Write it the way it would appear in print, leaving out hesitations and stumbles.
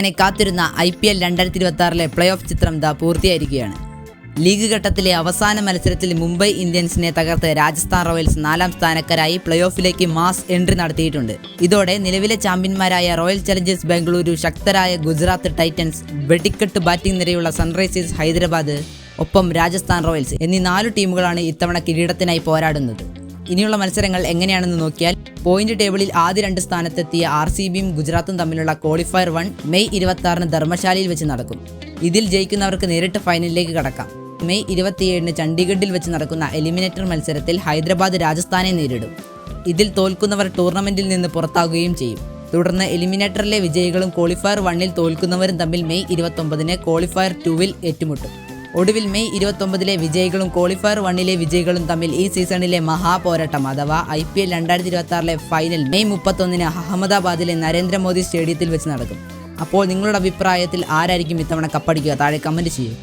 അങ്ങനെ കാത്തിരുന്ന IPL 2026 play off ചിത്രം പൂർത്തിയായിരിക്കുകയാണ്. ലീഗ് ഘട്ടത്തിലെ അവസാന മത്സരത്തിൽ മുംബൈ ഇന്ത്യൻസിനെ തകർത്ത് രാജസ്ഥാൻ റോയൽസ് 4ാം സ്ഥാനക്കാരായി പ്ലേ ഓഫിലേക്ക് മാസ് എൻട്രി നടത്തിയിട്ടുണ്ട്. ഇതോടെ നിലവിലെ ചാമ്പ്യന്മാരായ റോയൽ ചലഞ്ചേഴ്സ് ബാംഗ്ലൂരു, ശക്തരായ ഗുജറാത്ത് ടൈറ്റൻസ്, വെടിക്കെട്ട് ബാറ്റിംഗ് നിരയുള്ള സൺറൈസേഴ്സ് ഹൈദരാബാദ്, ഒപ്പം രാജസ്ഥാൻ റോയൽസ് എന്നീ 4 ടീമുകളാണ് ഇത്തവണ കിരീടത്തിനായി പോരാടുന്നത്. ഇനിയുള്ള മത്സരങ്ങൾ എങ്ങനെയാണെന്ന് നോക്കിയാൽ, പോയിന്റ് ടേബിളിൽ ആദ്യ 2 സ്ഥാനത്തെത്തിയ RCBയും ഗുജറാത്തും തമ്മിലുള്ള ക്വാളിഫയർ 1 മെയ് 26 ധർമ്മശാലയിൽ വെച്ച് നടക്കും. ഇതിൽ ജയിക്കുന്നവർക്ക് നേരിട്ട് ഫൈനലിലേക്ക് കടക്കാം. മെയ് 27 ചണ്ഡീഗഡിൽ വെച്ച് നടക്കുന്ന എലിമിനേറ്റർ മത്സരത്തിൽ ഹൈദരാബാദ് രാജസ്ഥാനെ നേരിടും. ഇതിൽ തോൽക്കുന്നവർ ടൂർണമെന്റിൽ നിന്ന് പുറത്താകുകയും ചെയ്യും. തുടർന്ന് എലിമിനേറ്ററിലെ വിജയികളും ക്വാളിഫയർ 1ൽ തോൽക്കുന്നവരും തമ്മിൽ മെയ് 29 ക്വാളിഫയർ 2ൽ ഏറ്റുമുട്ടും. ഒടുവിൽ മെയ് 29 വിജയികളും ക്വാളിഫയർ 1ലെ വിജയികളും തമ്മിൽ ഈ സീസണിലെ മഹാപോരാട്ടം അഥവാ IPL 2026 ഫൈനൽ മെയ് 31 അഹമ്മദാബാദിലെ നരേന്ദ്രമോദി സ്റ്റേഡിയത്തിൽ വെച്ച് നടക്കും. അപ്പോൾ നിങ്ങളുടെ അഭിപ്രായത്തിൽ ആരായിരിക്കും ഇത്തവണ കപ്പടിക്കുക? താഴെ കമന്റ് ചെയ്യൂ.